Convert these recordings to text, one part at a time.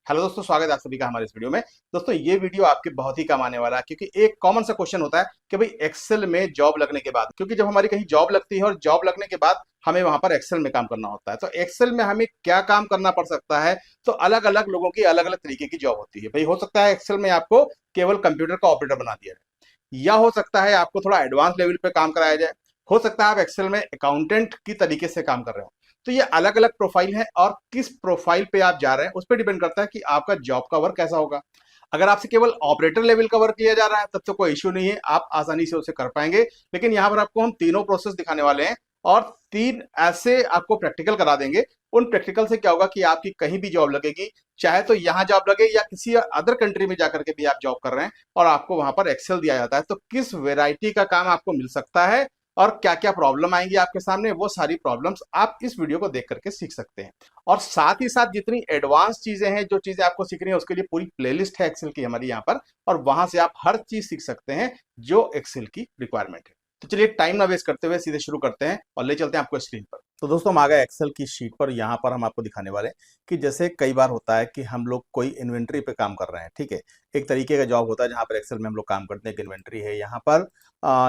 Hello दोस्तों, स्वागत है आप सभी का हमारे इस वीडियो में। दोस्तों, ये वीडियो आपके बहुत ही काम आने वाला है, क्योंकि एक कॉमन सा क्वेश्चन होता है कि भाई एक्सेल में जॉब लगने के बाद, क्योंकि जब हमारी कहीं जॉब लगती है और जॉब लगने के बाद हमें वहां पर एक्सेल में काम करना होता है, तो एक्सेल में हमें क्या काम करना पड़ सकता है। तो अलग अलग लोगों की अलग अलग तरीके की जॉब होती है। भाई हो सकता है एक्सेल में आपको केवल कंप्यूटर का ऑपरेटर बना दिया जाए, या हो सकता है आपको थोड़ा एडवांस लेवल पे काम कराया जाए। हो सकता है आप एक्सेल में अकाउंटेंट की तरीके से काम कर रहे हो। तो ये अलग अलग प्रोफाइल है, और किस प्रोफाइल पे आप जा रहे हैं उस पर डिपेंड करता है कि आपका जॉब का वर्क कैसा होगा। अगर आपसे केवल ऑपरेटर लेवल का वर्क किया जा रहा है तब तो कोई इश्यू नहीं है, आप आसानी से उसे कर पाएंगे। लेकिन यहाँ पर आपको हम तीनों प्रोसेस दिखाने वाले हैं, और तीन ऐसे आपको प्रैक्टिकल करा देंगे। उन प्रैक्टिकल से क्या होगा कि आपकी कहीं भी जॉब लगेगी, चाहे तो यहाँ जॉब लगे या किसी अदर कंट्री में जाकर के भी आप जॉब कर रहे हैं, और आपको वहां पर एक्सेल दिया जाता है, तो किस वेराइटी का काम आपको मिल सकता है और क्या क्या प्रॉब्लम आएंगी आपके सामने, वो सारी प्रॉब्लम्स आप इस वीडियो को देख करके सीख सकते हैं। और साथ ही साथ जितनी एडवांस चीजें हैं, जो चीजें आपको सीखनी है, उसके लिए पूरी प्लेलिस्ट है एक्सेल की हमारी यहाँ पर, और वहां से आप हर चीज सीख सकते हैं जो एक्सेल की रिक्वायरमेंट है। तो चलिए टाइम ना वेस्ट करते हुए सीधे शुरू करते हैं और ले चलते हैं आपको स्क्रीन पर। तो दोस्तों, हम आ गए एक्सेल की शीट पर। यहाँ पर हम आपको दिखाने वाले हैं कि जैसे कई बार होता है कि हम लोग कोई इन्वेंट्री पे काम कर रहे हैं, ठीक है। एक तरीके का जॉब होता है जहाँ पर एक्सेल में हम लोग काम करते हैं। एक इन्वेंट्री है, यहाँ पर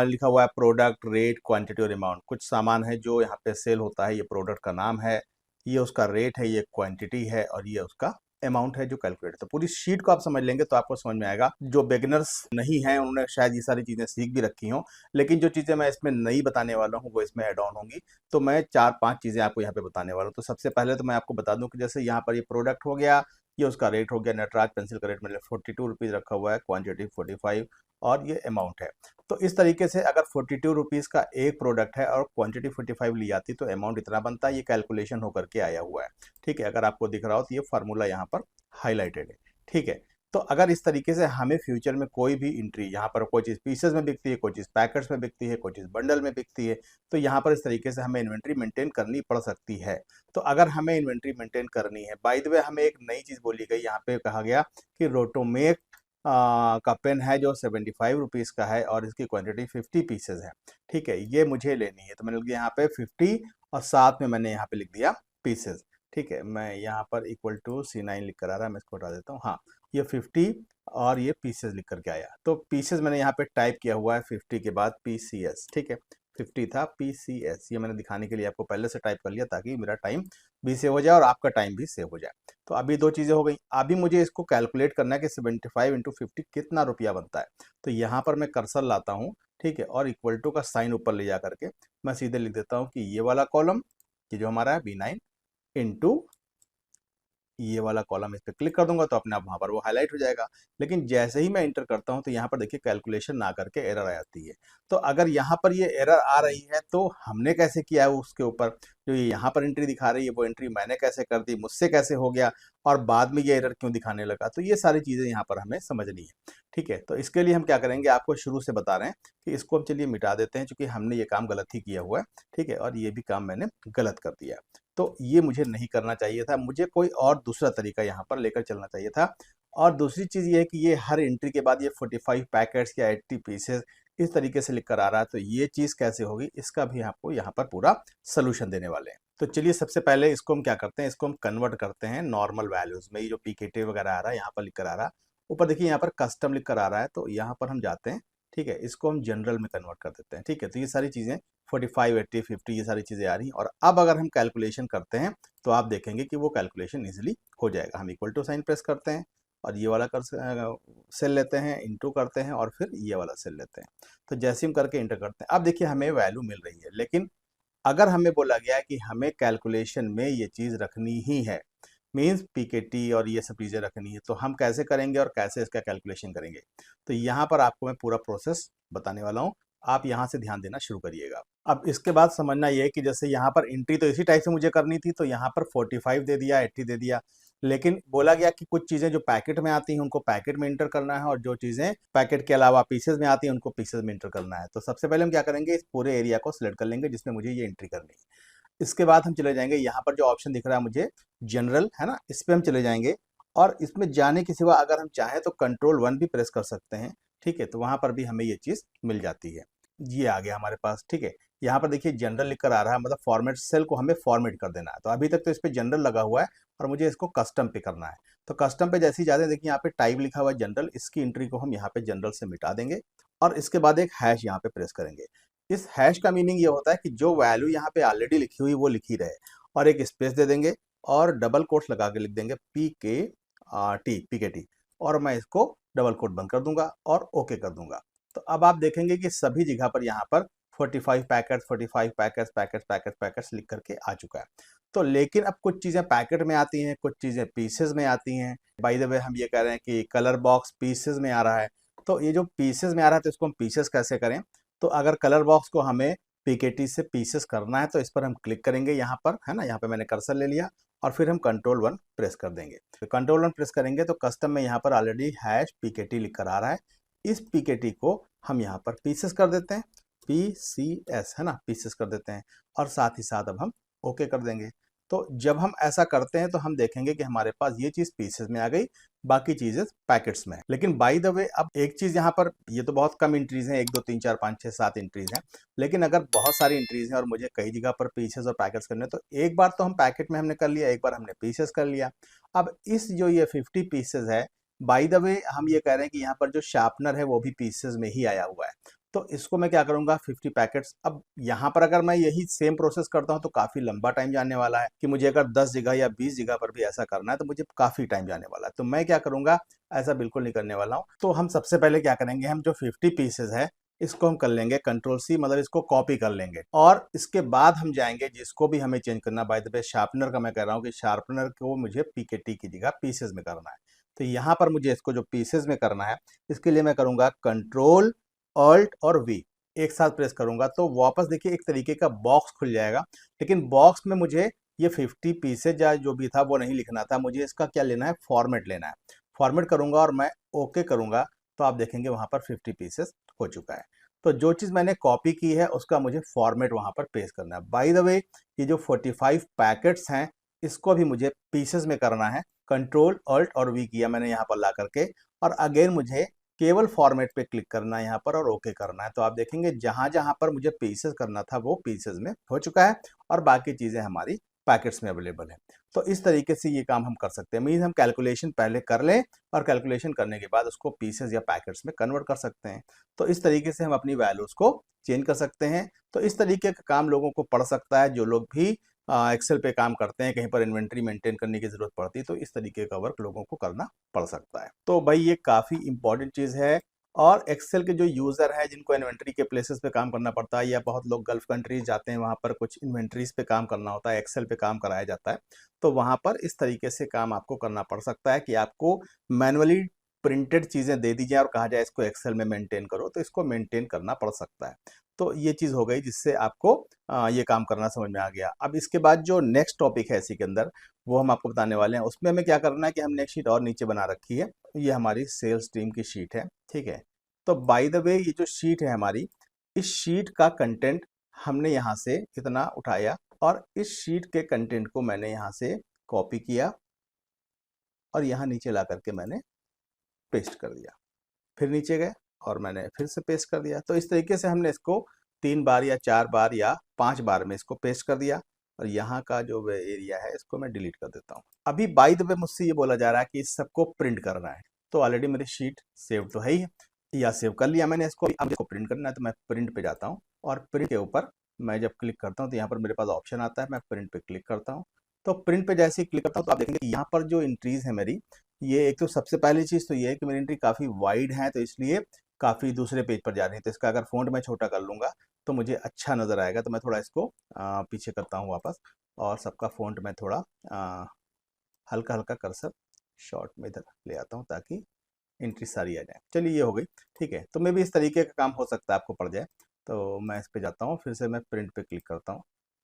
लिखा हुआ है प्रोडक्ट, रेट, क्वांटिटी और अमाउंट। कुछ सामान है जो यहाँ पे सेल होता है, ये प्रोडक्ट का नाम है, ये उसका रेट है, ये क्वांटिटी है, और ये उसका अमाउंट है जो कैलकुलेट। तो पूरी शीट को आप समझ लेंगे तो आपको समझ में आएगा। जो बिगिनर्स नहीं हैं उन्होंने शायद ये सारी चीजें सीख भी रखी हों, लेकिन जो चीजें मैं इसमें नई बताने वाला हूँ वो इसमें ऐड ऑन होंगी। तो मैं चार पांच चीजें आपको यहाँ पे बताने वाला हूँ। तो सबसे पहले तो मैं आपको बता दूं कि जैसे यहाँ पर ये प्रोडक्ट हो गया, ये उसका रेट हो गया। नटराज पेंसिल का रेट मैंने 42 रुपीज रखा हुआ है, क्वांटिटी 45, और ये अमाउंट है। तो इस तरीके से अगर 42 रुपीज का एक प्रोडक्ट है और क्वांटिटी 45 ली जाती तो अमाउंट इतना बनता है। ये कैलकुलेशन होकर के आया हुआ है, ठीक है। अगर आपको दिख रहा हो तो ये फार्मूला यहाँ पर हाईलाइटेड है, ठीक है। तो अगर इस तरीके से हमें फ्यूचर में कोई भी एंट्री, यहाँ पर कोई चीज़ पीसेस में बिकती है, कोई चीज़ पैकेट्स में बिकती है, कोई चीज़ बंडल में बिकती है, तो यहाँ पर इस तरीके से हमें इन्वेंट्री मेंटेन करनी पड़ सकती है। तो अगर हमें इन्वेंट्री मेंटेन करनी है, बाय द वे हमें एक नई चीज़ बोली गई, यहाँ पे कहा गया कि रोटोमेक का पेन है जो 75 रुपीज़ का है और इसकी क्वांटिटी 50 पीसेज है, ठीक है। ये मुझे लेनी है, तो मैंने लिख दिया यहाँ पे 50, और साथ में मैंने यहाँ पे लिख दिया पीसेज, ठीक है। मैं यहाँ पर इक्वल टू C9 लिख कर आ रहा है, मैं इसको हटा देता हूँ। हाँ, ये 50 और ये पीसेज लिख करके आया। तो पीसेज मैंने यहाँ पे टाइप किया हुआ है 50 के बाद PCS, ठीक है। 50 था PCS, ये मैंने दिखाने के लिए आपको पहले से टाइप कर लिया ताकि मेरा टाइम भी सेव हो जाए और आपका टाइम भी सेव हो जाए। तो अभी दो चीज़ें हो गई। अभी मुझे इसको कैलकुलेट करना है कि 75 इंटू 50 कितना रुपया बनता है। तो यहाँ पर मैं कर्सर लाता हूँ, ठीक है, और इक्वल टू का साइन ऊपर ले जा करके मैं सीधे लिख देता हूँ कि ये वाला कॉलम, ये जो हमारा है B9 इंटू ये वाला कॉलम, इस पे क्लिक कर दूंगा तो अपने आप वहां पर वो हाईलाइट हो जाएगा। लेकिन जैसे ही मैं इंटर करता हूं तो यहाँ पर देखिए कैलकुलेशन ना करके एरर आ जाती है। तो अगर यहाँ पर ये एरर आ रही है तो हमने कैसे किया है उसके ऊपर, जो ये यहाँ पर एंट्री दिखा रही है वो एंट्री मैंने कैसे कर दी, मुझसे कैसे हो गया, और बाद में ये एरर क्यों दिखाने लगा। तो ये सारी चीजें यहाँ पर हमें समझनी है, ठीक है। तो इसके लिए हम क्या करेंगे, आपको शुरू से बता रहे हैं कि इसको हम चलिए मिटा देते हैं, क्योंकि हमने ये काम गलत ही किया हुआ है, ठीक है, और ये भी काम मैंने गलत कर दिया। तो ये मुझे नहीं करना चाहिए था, मुझे कोई और दूसरा तरीका यहाँ पर लेकर चलना चाहिए था। और दूसरी चीज़ ये है कि ये हर एंट्री के बाद ये 45 पैकेट्स या 80 पीसेस इस तरीके से लिख कर आ रहा है, तो ये चीज़ कैसे होगी, इसका भी आपको यहाँ पर पूरा सोल्यूशन देने वाले हैं। तो चलिए सबसे पहले इसको हम क्या करते हैं, इसको हम कन्वर्ट करते हैं नॉर्मल वैल्यूज में। ये जो PKT वगैरह आ रहा है यहाँ पर लिख कर आ रहा है, ऊपर देखिए यहाँ पर कस्टम लिख कर आ रहा है, तो यहाँ पर हम जाते हैं, ठीक है। इसको हम जनरल में कन्वर्ट कर देते हैं, ठीक है। तो ये सारी चीज़ें 45, 80, 50 ये सारी चीज़ें आ रही हैं। और अब अगर हम कैलकुलेशन करते हैं तो आप देखेंगे कि वो कैलकुलेशन इजीली हो जाएगा। हम इक्वल टू साइन प्रेस करते हैं और ये वाला कर सेल लेते हैं, इंटू करते हैं, और फिर ये वाला सेल लेते हैं। तो जैसे हम करके इंटर करते हैं, अब देखिए हमें वैल्यू मिल रही है। लेकिन अगर हमें बोला गया है कि हमें कैलकुलेशन में ये चीज़ रखनी ही है, मीन्स PKT और ये सब चीज़ें रखनी है, तो हम कैसे करेंगे और कैसे इसका कैलकुलेशन करेंगे। तो यहाँ पर आपको मैं पूरा प्रोसेस बताने वाला हूँ, आप यहाँ से ध्यान देना शुरू करिएगा। अब इसके बाद समझना ये है कि जैसे यहाँ पर एंट्री तो इसी टाइप से मुझे करनी थी, तो यहाँ पर 45 दे दिया, 80 दे दिया। लेकिन बोला गया कि कुछ चीज़ें जो पैकेट में आती हैं उनको पैकेट में इंटर करना है, और जो चीज़ें पैकेट के अलावा पीसेज में आती हैं उनको पीसेज में इंटर करना है। तो सबसे पहले हम क्या करेंगे, इस पूरे एरिया को सिलेक्ट कर लेंगे जिसमें मुझे ये एंट्री करनी है। इसके बाद हम चले जाएंगे, यहाँ पर जो ऑप्शन दिख रहा है मुझे जनरल, है ना, इस पर हम चले जाएंगे। और इसमें जाने के सिवा अगर हम चाहें तो Ctrl+1 भी प्रेस कर सकते हैं, ठीक है। तो वहां पर भी हमें ये चीज़ मिल जाती है। ये आ गया हमारे पास, ठीक है। यहाँ पर देखिए जनरल लिख कर आ रहा है, मतलब फॉर्मेट सेल को हमें फॉर्मेट कर देना है। तो अभी तक तो इस पे जनरल लगा हुआ है और मुझे इसको कस्टम पे करना है। तो कस्टम पे जैसे ही जाते हैं, देखिए यहाँ पे टाइप लिखा हुआ है जनरल, इसकी एंट्री को हम यहाँ पे जनरल से मिटा देंगे और इसके बाद एक हैश यहाँ पे प्रेस करेंगे। इस हैश का मीनिंग ये होता है कि जो वैल्यू यहाँ पे ऑलरेडी लिखी हुई वो लिखी रहे, और एक स्पेस दे देंगे और डबल कोट्स लगा के लिख देंगे PKT, और मैं इसको डबल कोट बंद कर दूंगा और ओके कर दूंगा। तो अब आप देखेंगे कि सभी जगह पर यहाँ पर 45 packets 45 packets packets packets packets लिख करके आ चुका है। तो लेकिन अब कुछ चीज़ें पैकेट में आती हैं, कुछ चीज़ें पीसेज में आती हैं। बाय द वे हम ये कह रहे हैं कि कलर बॉक्स पीसेज में आ रहा है। तो ये जो पीसेज में आ रहा है, तो इसको हम पीसेज कैसे करें? तो अगर कलर बॉक्स को हमें PKT से पीसेस करना है, तो इस पर हम क्लिक करेंगे यहाँ पर, है ना, यहाँ पे मैंने कर्सर ले लिया और फिर हम कंट्रोल 1 प्रेस कर देंगे। तो कंट्रोल 1 प्रेस करेंगे तो कस्टम में यहाँ पर ऑलरेडी हैश PKT लिख कर आ रहा है। इस PKT को हम यहाँ पर पीसेस कर देते हैं, PCS, है ना, पीसेस कर देते हैं, और साथ ही साथ अब हम ओके कर देंगे। तो जब हम ऐसा करते हैं तो हम देखेंगे कि हमारे पास ये चीज़ पीसेस में आ गई, बाकी चीज़ें पैकेट्स में है। लेकिन बाय द वे अब एक चीज़ यहाँ पर, ये तो बहुत कम एंट्रीज हैं, 1 2 3 4 5 6 7 एंट्रीज हैं, लेकिन अगर बहुत सारी एंट्रीज हैं और मुझे कई जगह पर पीसेस और पैकेट्स करने हैं, तो एक बार तो हम पैकेट में हमने कर लिया, एक बार हमने पीसेस कर लिया। अब इस जो ये 50 पीसेस है, बाय द वे हम ये कह रहे हैं कि यहाँ पर जो शार्पनर है वो भी पीसेस में ही आया हुआ है। तो इसको मैं क्या करूंगा, 50 पैकेट्स। अब यहाँ पर अगर मैं यही सेम प्रोसेस करता हूँ तो काफ़ी लंबा टाइम जाने वाला है, कि मुझे अगर 10 जगह या 20 जगह पर भी ऐसा करना है तो मुझे काफ़ी टाइम जाने वाला है। तो मैं क्या करूंगा, ऐसा बिल्कुल नहीं करने वाला हूँ। तो हम सबसे पहले क्या करेंगे, हम जो 50 पीसेज है इसको हम कर लेंगे कंट्रोल-C, मतलब इसको कॉपी कर लेंगे, और इसके बाद हम जाएंगे जिसको भी हमें चेंज करना। बाय द वे शार्पनर का मैं कह रहा हूँ कि शार्पनर को मुझे PKT की जगह पीसेज में करना है। तो यहाँ पर मुझे इसको जो पीसेज में करना है, इसके लिए मैं करूँगा कंट्रोल ऑल्ट और V एक साथ प्रेस करूंगा, तो वापस देखिए एक तरीके का बॉक्स खुल जाएगा। लेकिन बॉक्स में मुझे ये 50 पीसेज या जो भी था वो नहीं लिखना था, मुझे इसका क्या लेना है, फॉर्मेट लेना है। फॉर्मेट करूंगा और मैं ओके करूंगा, तो आप देखेंगे वहां पर 50 पीसेस हो चुका है। तो जो चीज़ मैंने कॉपी की है उसका मुझे फॉर्मेट वहां पर पेस्ट करना है। बाय द वे ये जो 45 पैकेट्स हैं इसको भी मुझे पीसेस में करना है। कंट्रोल ऑल्ट और V किया मैंने यहाँ पर ला करके, और अगेन मुझे केवल फॉर्मेट पे क्लिक करना है यहाँ पर और ओके करना है। तो आप देखेंगे जहां जहां पर मुझे पीसेस करना था वो पीसेस में हो चुका है और बाकी चीजें हमारी पैकेट्स में अवेलेबल है। तो इस तरीके से ये काम हम कर सकते हैं। मीन्स हम कैलकुलेशन पहले कर लें और कैलकुलेशन करने के बाद उसको पीसेस या पैकेट्स में कन्वर्ट कर सकते हैं। तो इस तरीके से हम अपनी वैल्यूज को चेंज कर सकते हैं। तो इस तरीके का काम लोगों को पड़ सकता है, जो लोग भी एक्सेल पे काम करते हैं, कहीं पर इन्वेंट्री मेंटेन करने की जरूरत पड़ती है, तो इस तरीके का वर्क लोगों को करना पड़ सकता है। तो भाई ये काफ़ी इंपॉर्टेंट चीज़ है। और एक्सेल के जो यूज़र है जिनको इन्वेंट्री के प्लेसेस पे काम करना पड़ता है, या बहुत लोग गल्फ कंट्रीज जाते हैं, वहाँ पर कुछ इन्वेंट्रीज पे काम करना होता है, एक्सेल पे काम कराया जाता है, तो वहाँ पर इस तरीके से काम आपको करना पड़ सकता है कि आपको मैनुअली प्रिंटेड चीज़ें दे दी जाए और कहा जाए इसको एक्सेल में मेंटेन करो, तो इसको मेंटेन करना पड़ सकता है। तो ये चीज़ हो गई जिससे आपको ये काम करना समझ में आ गया। अब इसके बाद जो नेक्स्ट टॉपिक है इसी के अंदर, वो हम आपको बताने वाले हैं। उसमें हमें क्या करना है कि हमने एक शीट और नीचे बना रखी है, ये हमारी सेल्स टीम की शीट है, ठीक है। तो बाय द वे ये जो शीट है हमारी, इस शीट का कंटेंट हमने यहाँ से इतना उठाया और इस शीट के कंटेंट को मैंने यहाँ से कॉपी किया और यहाँ नीचे ला करके मैंने पेस्ट कर दिया। फिर नीचे गए और मैंने फिर से पेस्ट कर दिया। तो इस तरीके से हमने इसको 3 बार या 4 बार या 5 बार में इसको पेस्ट कर दिया, और यहाँ का जो एरिया है इसको मैं डिलीट कर देता हूँ। अभी बाय द वे मुझसे ये बोला जा रहा है कि इस सबको प्रिंट करना है। तो ऑलरेडी मेरी शीट सेव तो है ही है, या सेव कर लिया मैंने इसको। अब इसको प्रिंट करना है तो मैं प्रिंट पे जाता हूँ, और प्रिंट के ऊपर मैं जब क्लिक करता हूँ तो यहाँ पर मेरे पास ऑप्शन आता है, मैं प्रिंट पे क्लिक करता हूँ। तो प्रिंट पे जैसे ही क्लिक करता हूँ तो आप देखेंगे यहाँ पर जो एंट्रीज है मेरी, ये एक तो सबसे पहली चीज़ तो ये है कि मेरी एंट्री काफ़ी वाइड है, तो इसलिए काफ़ी दूसरे पेज पर जा रही है। तो इसका अगर फ़ॉन्ट मैं छोटा कर लूँगा तो मुझे अच्छा नज़र आएगा। तो मैं थोड़ा इसको पीछे करता हूँ वापस, और सबका फ़ॉन्ट मैं थोड़ा हल्का हल्का कर्सर शॉर्ट में इधर ले आता हूँ ताकि एंट्री सारी आ जाए। चलिए ये हो गई, ठीक है। तो मैं भी इस तरीके का काम हो सकता है आपको पड़ जाए। तो मैं इस पे जाता हूँ, फिर से मैं प्रिंट पे क्लिक करता हूँ।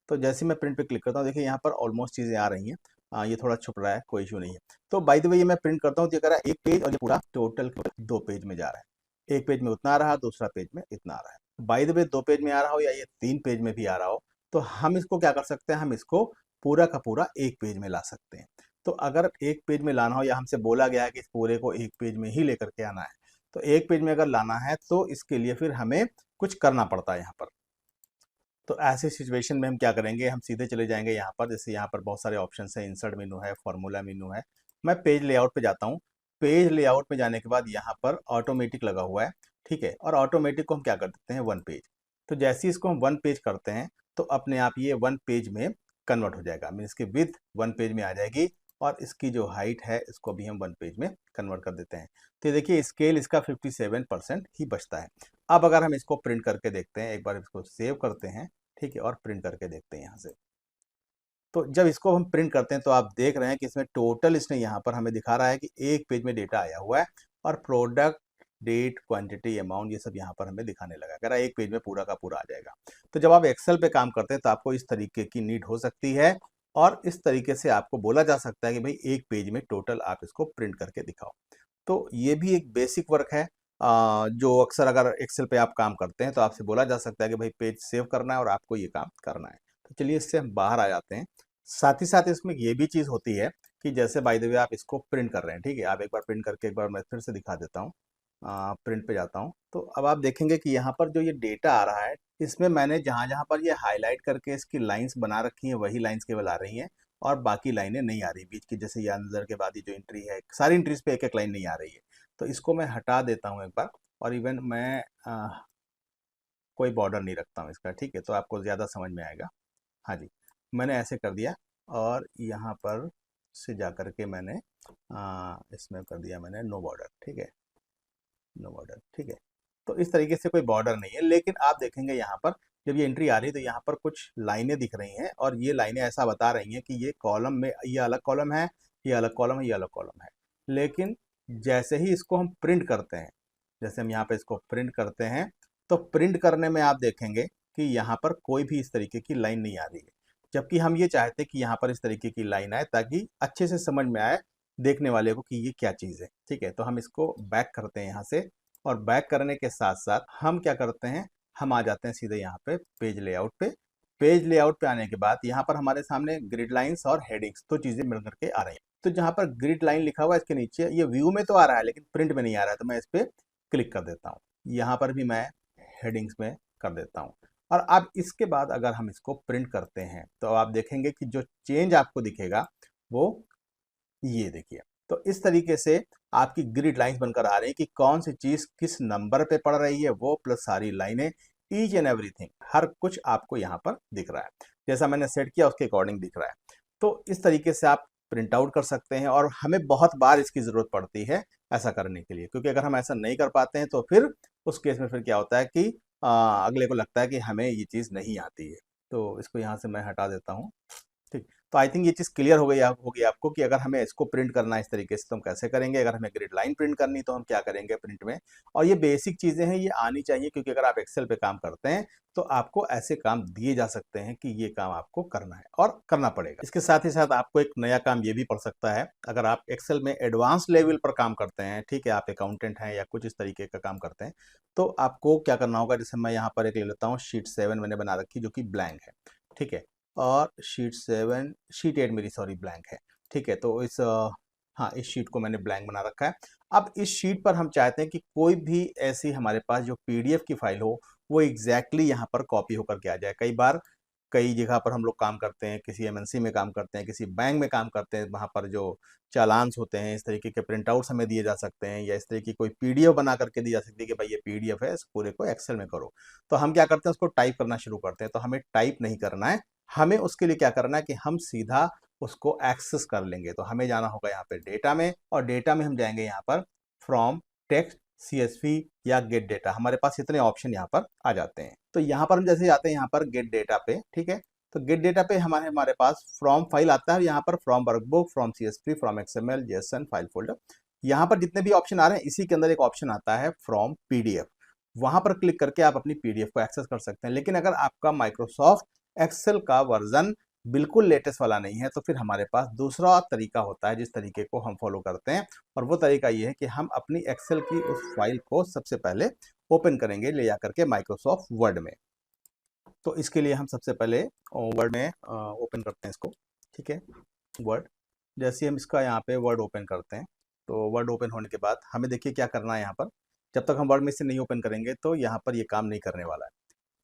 तो जैसे ही मैं प्रिंट पे क्लिक करता हूँ, देखिए यहाँ पर ऑलमोस्ट चीज़ें आ रही हैं। ये थोड़ा छुप रहा है, कोई इशू नहीं है। तो बाय द वे ये मैं प्रिंट करता हूँ तो ये कह रहा है 1 पेज, और ये पूरा टोटल 2 पेज में जा रहा है। 1 पेज में उतना आ रहा है, दूसरा पेज में इतना आ रहा है। बाय द वे 2 पेज में आ रहा हो या ये 3 पेज में भी आ रहा हो, तो हम इसको क्या कर सकते हैं, हम इसको पूरा का पूरा 1 पेज में ला सकते हैं। तो अगर 1 पेज में लाना हो, या हमसे बोला गया है कि इस पूरे को 1 पेज में ही लेकर के आना है, तो 1 पेज में अगर लाना है तो इसके लिए फिर हमें कुछ करना पड़ता है यहाँ पर। तो ऐसे सिचुएशन में हम क्या करेंगे, हम सीधे चले जाएंगे यहाँ पर। जैसे यहाँ पर बहुत सारे ऑप्शन है, इंसर्ट मेनू है, फॉर्मूला मेनू है। मैं पेज लेआउट पे जाता हूँ। पेज लेआउट में जाने के बाद यहाँ पर ऑटोमेटिक लगा हुआ है, ठीक है। और ऑटोमेटिक को हम क्या कर देते हैं, वन पेज। तो जैसे ही इसको हम वन पेज करते हैं तो अपने आप ये वन पेज में कन्वर्ट हो जाएगा, मीन इसकी विड्थ वन पेज में आ जाएगी और इसकी जो हाइट है इसको भी हम वन पेज में कन्वर्ट कर देते हैं। तो ये देखिए स्केल इसका 57% ही बचता है। अब अगर हम इसको प्रिंट करके देखते हैं, एक बार इसको सेव करते हैं, ठीक है, और प्रिंट करके देखते हैं यहाँ से। तो जब इसको हम प्रिंट करते हैं तो आप देख रहे हैं कि इसमें टोटल इसने यहाँ पर हमें दिखा रहा है कि एक पेज में डेटा आया हुआ है और प्रोडक्ट, डेट, क्वांटिटी, अमाउंट, ये सब यहाँ पर हमें दिखाने लगा। कह रहा है एक पेज में पूरा का पूरा आ जाएगा। तो जब आप एक्सेल पे काम करते हैं तो आपको इस तरीके की नीड हो सकती है और इस तरीके से आपको बोला जा सकता है कि भाई एक पेज में टोटल आप इसको प्रिंट करके दिखाओ। तो ये भी एक बेसिक वर्क है जो अक्सर अगर एक्सेल पे आप काम करते हैं तो आपसे बोला जा सकता है कि भाई पेज सेव करना है और आपको ये काम करना है। तो चलिए इससे हम बाहर आ जाते हैं। साथ ही साथ इसमें ये भी चीज़ होती है कि जैसे बाय द वे आप इसको प्रिंट कर रहे हैं, ठीक है, आप एक बार प्रिंट करके एक बार मैं फिर से दिखा देता हूँ। प्रिंट पे जाता हूँ तो अब आप देखेंगे कि यहाँ पर जो ये डेटा आ रहा है इसमें मैंने जहाँ जहाँ पर ये हाईलाइट करके इसकी लाइंस बना रखी हैं वही लाइंस केवल आ रही हैं और बाकी लाइनें नहीं आ रही बीच की। जैसे ये अंदर के बाद ये जो एंट्री है, सारी एंट्रीज पे एक एक लाइन नहीं आ रही है। तो इसको मैं हटा देता हूँ एक बार और इवन मैं कोई बॉर्डर नहीं रखता हूँ इसका, ठीक है, तो आपको ज़्यादा समझ में आएगा। हाँ जी, मैंने ऐसे कर दिया और यहाँ पर से जा कर के मैंने इसमें कर दिया मैंने नो बॉर्डर, ठीक है, नो बॉर्डर, ठीक है। तो इस तरीके से कोई बॉर्डर नहीं है, लेकिन आप देखेंगे यहाँ पर जब ये एंट्री आ रही है तो यहाँ पर कुछ लाइनें दिख रही हैं और ये लाइनें ऐसा बता रही हैं कि ये कॉलम में ये अलग कॉलम है, ये अलग कॉलम है, ये अलग कॉलम है। लेकिन जैसे ही इसको हम प्रिंट करते हैं, जैसे हम यहाँ पे इसको प्रिंट करते हैं तो प्रिंट करने में आप देखेंगे कि यहाँ पर कोई भी इस तरीके की लाइन नहीं आ रही है। जबकि हम ये चाहते हैं कि यहाँ पर इस तरीके की लाइन आए ताकि अच्छे से समझ में आए देखने वाले को कि ये क्या चीज़ है, ठीक है। तो हम इसको बैक करते हैं यहाँ से और बैक करने के साथ साथ हम क्या करते हैं, हम आ जाते हैं सीधे यहाँ पे पेज लेआउट पे। पेज लेआउट पे आने के बाद यहाँ पर हमारे सामने ग्रिड लाइंस और हेडिंग्स दो चीज़ें मिल करके आ रही हैं। तो जहाँ पर ग्रिड लाइन लिखा हुआ है इसके नीचे ये व्यू में तो आ रहा है लेकिन प्रिंट में नहीं आ रहा है, तो मैं इस पर क्लिक कर देता हूँ। यहाँ पर भी मैं हेडिंग्स में कर देता हूँ और अब इसके बाद अगर हम इसको प्रिंट करते हैं तो आप देखेंगे कि जो चेंज आपको दिखेगा वो ये देखिए। तो इस तरीके से आपकी ग्रिड लाइंस बनकर आ रही है कि कौन सी चीज किस नंबर पे पड़ रही है वो प्लस सारी लाइनें, ईच एंड एवरीथिंग, हर कुछ आपको यहाँ पर दिख रहा है। जैसा मैंने सेट किया उसके अकॉर्डिंग दिख रहा है। तो इस तरीके से आप प्रिंट आउट कर सकते हैं और हमें बहुत बार इसकी ज़रूरत पड़ती है ऐसा करने के लिए, क्योंकि अगर हम ऐसा नहीं कर पाते हैं तो फिर उस केस में फिर क्या होता है कि अगले को लगता है कि हमें ये चीज़ नहीं आती है। तो इसको यहाँ से मैं हटा देता हूँ, ठीक। तो आई थिंक ये चीज़ क्लियर हो गई होगी आपको कि अगर हमें इसको प्रिंट करना है इस तरीके से तो हम कैसे करेंगे, अगर हमें ग्रिड लाइन प्रिंट करनी तो हम क्या करेंगे प्रिंट में। और ये बेसिक चीज़ें हैं, ये आनी चाहिए, क्योंकि अगर आप एक्सेल पे काम करते हैं तो आपको ऐसे काम दिए जा सकते हैं कि ये काम आपको करना है और करना पड़ेगा। इसके साथ ही साथ आपको एक नया काम ये भी पड़ सकता है, अगर आप एक्सेल में एडवांस लेवल पर काम करते हैं, ठीक है, आप अकाउंटेंट हैं या कुछ इस तरीके का काम करते हैं, तो आपको क्या करना होगा। जैसे मैं यहाँ पर एक ले लेता हूँ, शीट 7 मैंने बना रखी जो कि ब्लैंक है, ठीक है, और शीट 8 मेरी सॉरी ब्लैंक है, ठीक है। तो हाँ, इस शीट को मैंने ब्लैंक बना रखा है। अब इस शीट पर हम चाहते हैं कि कोई भी ऐसी हमारे पास जो पीडीएफ की फाइल हो वो एग्जैक्टली यहाँ पर कॉपी होकर के आ जाए। कई बार कई जगह पर हम लोग काम करते हैं, किसी एमएनसी में काम करते हैं, किसी बैंक में काम करते हैं, वहाँ पर जो चालान्स होते हैं इस तरीके के प्रिंट आउट्स हमें दिए जा सकते हैं या इस तरीके की कोई पीडीएफ बना करके दी जा सकती है कि भाई ये पीडीएफ है, इस पूरे को एक्सेल में करो। तो हम क्या करते हैं, उसको टाइप करना शुरू करते हैं। तो हमें टाइप नहीं करना है, हमें उसके लिए क्या करना है कि हम सीधा उसको एक्सेस कर लेंगे। तो हमें जाना होगा यहाँ पे डेटा में और डेटा में हम जाएंगे यहाँ पर फ्रॉम टेक्स्ट, सीएसवी या गेट डेटा। हमारे पास इतने ऑप्शन यहाँ पर आ जाते हैं। तो यहाँ पर हम जैसे जाते हैं यहाँ पर गेट डेटा पे, ठीक है, तो गेट डेटा पे हमारे पास फ्रॉम फाइल आता है, यहाँ पर from workbook, from CSV, from XML, JSON, file folder. यहाँ पर जितने भी ऑप्शन आ रहे हैं इसी के अंदर एक ऑप्शन आता है फ्रॉम पीडीएफ। वहां पर क्लिक करके आप अपनी पीडीएफ को एक्सेस कर सकते हैं। लेकिन अगर आपका माइक्रोसॉफ्ट एक्सेल का वर्जन बिल्कुल लेटेस्ट वाला नहीं है तो फिर हमारे पास दूसरा तरीका होता है जिस तरीके को हम फॉलो करते हैं, और वो तरीका ये है कि हम अपनी एक्सेल की उस फाइल को सबसे पहले ओपन करेंगे ले जाकर के माइक्रोसॉफ्ट वर्ड में। तो इसके लिए हम सबसे पहले वर्ड में ओपन करते हैं इसको, ठीक है, वर्ड। जैसे हम इसका यहाँ पे वर्ड ओपन करते हैं तो वर्ड ओपन होने के बाद हमें देखिए क्या करना है यहाँ पर। जब तक हम वर्ड में से नहीं ओपन करेंगे तो यहाँ पर ये काम नहीं करने वाला है।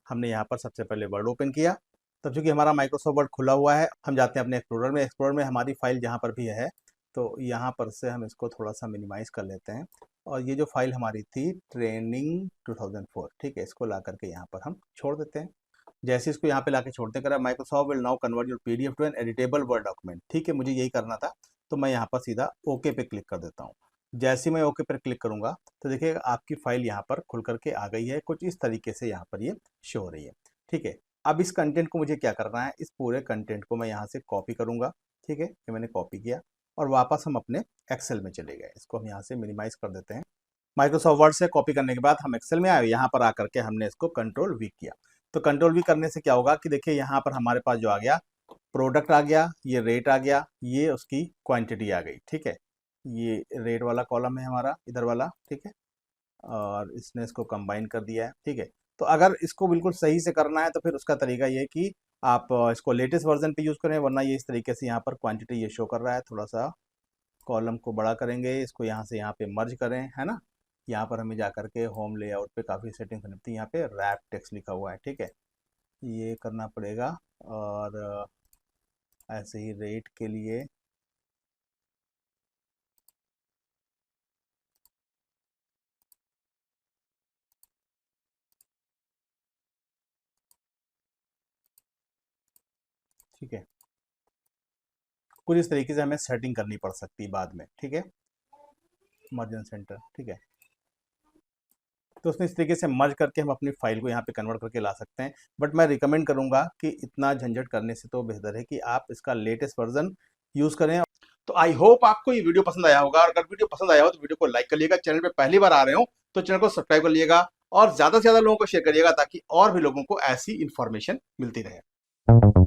हमने यहाँ पर सबसे पहले वर्ड ओपन किया। तब चूंकि हमारा माइक्रोसॉफ्ट वर्ड खुला हुआ है, हम जाते हैं अपने एक्सप्लोरर में। एक्सप्लोरर में हमारी फाइल जहाँ पर भी है, तो यहाँ पर से हम इसको थोड़ा सा मिनिमाइज कर लेते हैं। और ये जो फाइल हमारी थी ट्रेनिंग 2004, ठीक है, इसको ला करके यहाँ पर हम छोड़ देते हैं। जैसे इसको यहाँ पे लाके छोड़ते करा, Microsoft will now convert your PDF to an editable word document. ठीक है, मुझे यही करना था, तो मैं यहाँ पर सीधा ओके पे क्लिक कर देता हूँ। जैसे मैं ओके पर क्लिक करूंगा तो देखिए आपकी फाइल यहाँ पर खुल करके आ गई है। कुछ इस तरीके से यहाँ पर ये शो हो रही है। ठीक है, अब इस कंटेंट को मुझे क्या करना है, इस पूरे कंटेंट को मैं यहाँ से कॉपी करूंगा। ठीक है, ये मैंने कॉपी किया और वापस हम अपने एक्सेल में चले गए। इसको हम यहाँ से मिनिमाइज कर देते हैं। माइक्रोसॉफ्ट वर्ड से कॉपी करने के बाद हम एक्सेल में आए, यहाँ पर आकर के हमने इसको कंट्रोल वी किया। तो कंट्रोल वी करने से क्या होगा कि देखिए यहाँ पर हमारे पास जो आ गया, प्रोडक्ट आ गया, ये रेट आ गया, ये उसकी क्वांटिटी आ गई। ठीक है, ये रेट वाला कॉलम है हमारा, इधर वाला। ठीक है, और इसने इसको कंबाइन कर दिया है। ठीक है, तो अगर इसको बिल्कुल सही से करना है तो फिर उसका तरीका ये है कि आप इसको लेटेस्ट वर्जन पे यूज़ करें, वरना ये इस तरीके से यहाँ पर क्वांटिटी ये शो कर रहा है। थोड़ा सा कॉलम को बड़ा करेंगे, इसको यहाँ से यहाँ पे मर्ज करें, है ना। यहाँ पर हमें जा करके होम लेआउट पे काफ़ी सेटिंग करनी पड़ती है। यहाँ पे रैप टेक्स्ट लिखा हुआ है। ठीक है, ये करना पड़ेगा। और ऐसे ही रेट के लिए ठीक है, कुछ इस तरीके से हमें सेटिंग करनी पड़ सकती है बाद में। ठीक है, मर्जन सेंटर। ठीक है, तो उसने इस तरीके से मर्ज करके हम अपनी फाइल को यहाँ पे कन्वर्ट करके ला सकते हैं। बट मैं रिकमेंड करूंगा कि इतना झंझट करने से तो बेहतर है कि आप इसका लेटेस्ट वर्जन यूज़ करें। तो आई होप आपको ये वीडियो पसंद आया होगा, और अगर वीडियो पसंद आया हो तो वीडियो को लाइक करिएगा। चैनल पे पहली बार आ रहे हो तो चैनल को सब्सक्राइब कर लीजिएगा, और ज़्यादा से ज़्यादा लोगों को शेयर करिएगा ताकि और भी लोगों को ऐसी इन्फॉर्मेशन मिलती रहे।